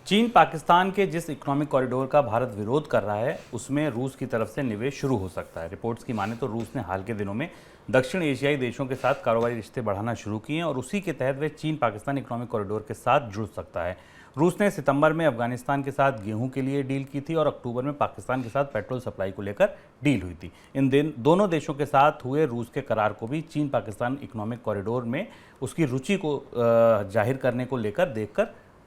चीन पाकिस्तान के जिस इकोनॉमिक कॉरिडोर का भारत विरोध कर रहा है उसमें रूस की तरफ से निवेश शुरू हो सकता है। रिपोर्ट्स की माने तो रूस ने हाल के दिनों में दक्षिण एशियाई देशों के साथ कारोबारी रिश्ते बढ़ाना शुरू किए हैं और उसी के तहत वे चीन पाकिस्तान इकोनॉमिक कॉरिडोर के साथ जुड़ सकता है। रूस ने सितंबर में अफगानिस्तान के साथ गेहूं के लिए डील की थी और अक्टूबर में पाकिस्तान के साथ पेट्रोल सप्लाई को लेकर डील हुई थी। इन दोनों देशों के साथ हुए रूस के करार को भी चीन पाकिस्तान इकोनॉमिक कॉरिडोर में उसकी रुचि को जाहिर करने को लेकर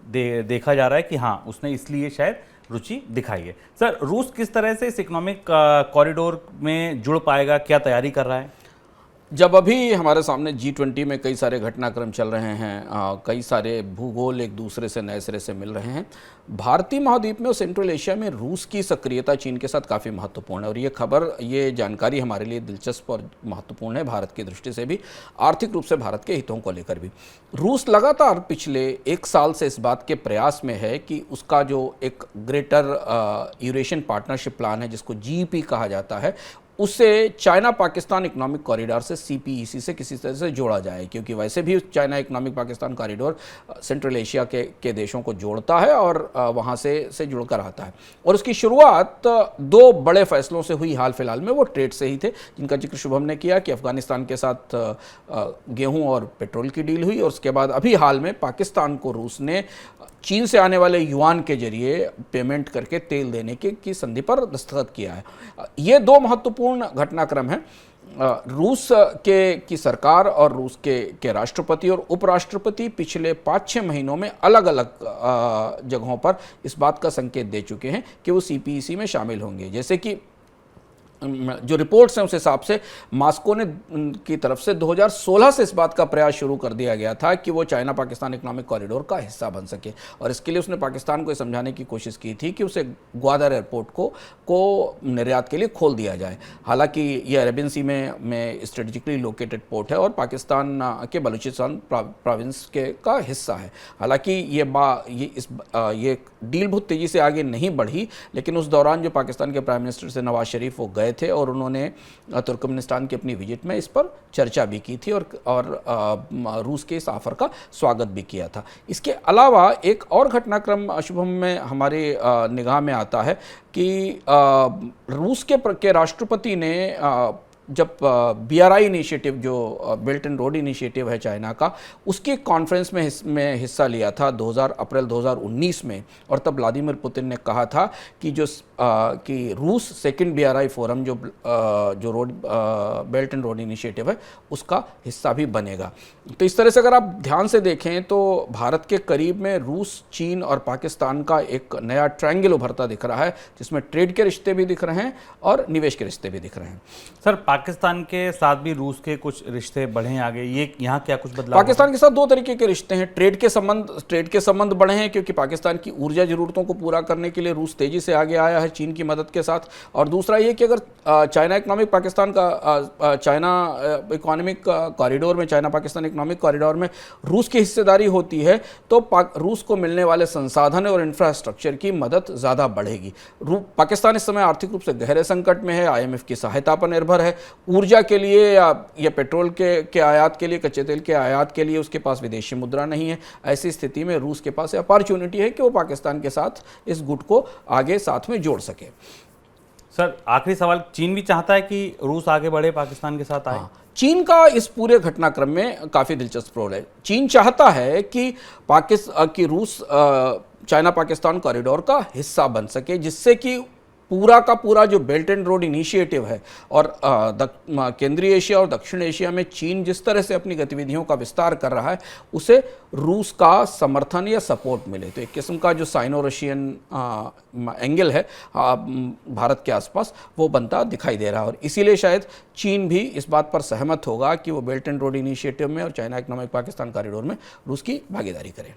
देखा जा रहा है कि हाँ, उसने इसलिए शायद रुचि दिखाई है। सर, रूस किस तरह से इस इकोनॉमिक कॉरिडोर में जुड़ पाएगा, क्या तैयारी कर रहा है? जब अभी हमारे सामने G20 में कई सारे घटनाक्रम चल रहे हैं, कई सारे भूगोल एक दूसरे से नए सिरे से मिल रहे हैं, भारतीय महाद्वीप में और सेंट्रल एशिया में रूस की सक्रियता चीन के साथ काफ़ी महत्वपूर्ण है। और ये जानकारी हमारे लिए दिलचस्प और महत्वपूर्ण है, भारत की दृष्टि से भी, आर्थिक रूप से भारत के हितों को लेकर भी। रूस लगातार पिछले एक साल से इस बात के प्रयास में है कि उसका जो एक ग्रेटर यूरेशियन पार्टनरशिप प्लान है, जिसको GEP कहा जाता है, उसे चाइना पाकिस्तान इकोनॉमिक कॉरिडोर से CPEC से किसी तरह से जोड़ा जाए, क्योंकि वैसे भी China economic Pakistan corridor central Asia के देशों को जोड़ता है और वहाँ से जुड़कर आता है। और उसकी शुरुआत दो बड़े फैसलों से हुई हाल फिलहाल में, वो ट्रेड से ही थे, जिनका जिक्र शुभम ने किया कि अफगानिस्तान के साथ गेहूँ और पेट्रोल की डील हुई, और उसके बाद अभी हाल में पाकिस्तान को रूस ने चीन से आने वाले युआन के जरिए पेमेंट करके तेल देने की संधि पर दस्तखत किया है। ये दो महत्वपूर्ण घटनाक्रम हैं। रूस की सरकार और रूस के राष्ट्रपति और उपराष्ट्रपति पिछले 5-6 महीनों में अलग अलग जगहों पर इस बात का संकेत दे चुके हैं कि वो CPEC में शामिल होंगे। जैसे कि जो रिपोर्ट्स हैं उस हिसाब से मास्को ने की तरफ से 2016 से इस बात का प्रयास शुरू कर दिया गया था कि वो चाइना पाकिस्तान इकोनॉमिक कॉरिडोर का हिस्सा बन सके, और इसके लिए उसने पाकिस्तान को समझाने की कोशिश की थी कि उसे ग्वादर एयरपोर्ट को निर्यात के लिए खोल दिया जाए। हालांकि ये अरेबियन सी में स्ट्रेटेजिकली लोकेटेड पोर्ट है और पाकिस्तान के बलूचिस्तान प्रोविंस का हिस्सा है। हालांकि ये डील बहुत तेज़ी से आगे नहीं बढ़ी, लेकिन उस दौरान जो पाकिस्तान के प्राइम मिनिस्टर से नवाज शरीफ वो गए थे और उन्होंने तुर्कमेनिस्तान की अपनी विजिट में इस पर चर्चा भी की थी और रूस के इस ऑफर का स्वागत भी किया था। इसके अलावा एक और घटनाक्रम शुभम में हमारे निगाह में आता है कि रूस के राष्ट्रपति ने जब BRI इनिशिएटिव, जो बेल्ट एंड रोड इनिशिएटिव है चाइना का, उसके कॉन्फ्रेंस में हिस्सा लिया था अप्रैल 2019 में, और तब व्लादिमीर पुतिन ने कहा था कि कि रूस सेकंड BRI फोरम जो road belt and road initiative है उसका हिस्सा भी बनेगा। तो इस तरह से अगर आप ध्यान से देखें तो भारत के करीब में रूस, चीन और पाकिस्तान का एक नया ट्रायंगल उभरता दिख रहा है, जिसमें ट्रेड के रिश्ते भी दिख रहे हैं और निवेश के रिश्ते भी दिख रहे हैं। सर, पाकिस्तान के साथ भी रूस के कुछ रिश्ते बढ़े आगे, ये यहाँ क्या कुछ बदलाव? पाकिस्तान के साथ दो तरीके के रिश्ते हैं। ट्रेड के संबंध बढ़े हैं क्योंकि पाकिस्तान की ऊर्जा जरूरतों को पूरा करने के लिए रूस तेजी से आगे आया है चीन की मदद के साथ। और दूसरा ये कि अगर चाइना इकोनॉमिक कॉरिडोर में, चाइना पाकिस्तान इकोनॉमिक कॉरिडोर में रूस की हिस्सेदारी होती है तो रूस को मिलने वाले संसाधन और इंफ्रास्ट्रक्चर की मदद ज़्यादा बढ़ेगी। पाकिस्तान इस समय आर्थिक रूप से गहरे संकट में है, IMF की सहायता पर निर्भर है। ऊर्जा के लिए या पेट्रोल के आयात के लिए, कच्चे तेल के आयात के लिए उसके पास विदेशी मुद्रा नहीं है। ऐसी स्थिति में रूस के पास अपॉर्चुनिटी है कि वो पाकिस्तान के साथ इस गुट को आगे साथ में जोड़ सके। सर, आखिरी सवाल, चीन भी चाहता है कि रूस आगे बढ़े, पाकिस्तान के साथ आए? हाँ, चीन का इस पूरे घटनाक्रम में काफ़ी दिलचस्प रोल है। चीन चाहता है कि रूस चाइना पाकिस्तान कॉरिडोर का हिस्सा बन सके, जिससे कि पूरा का पूरा जो बेल्ट एंड रोड इनिशिएटिव है और केंद्रीय एशिया और दक्षिण एशिया में चीन जिस तरह से अपनी गतिविधियों का विस्तार कर रहा है, उसे रूस का समर्थन या सपोर्ट मिले। तो एक किस्म का जो साइनो रशियन एंगल है भारत के आसपास, वो बनता दिखाई दे रहा है। और इसीलिए शायद चीन भी इस बात पर सहमत होगा कि वो बेल्ट एंड रोड इनिशिएटिव में और चाइना इकोनॉमिक पाकिस्तान कॉरिडोर में रूस की भागीदारी करे।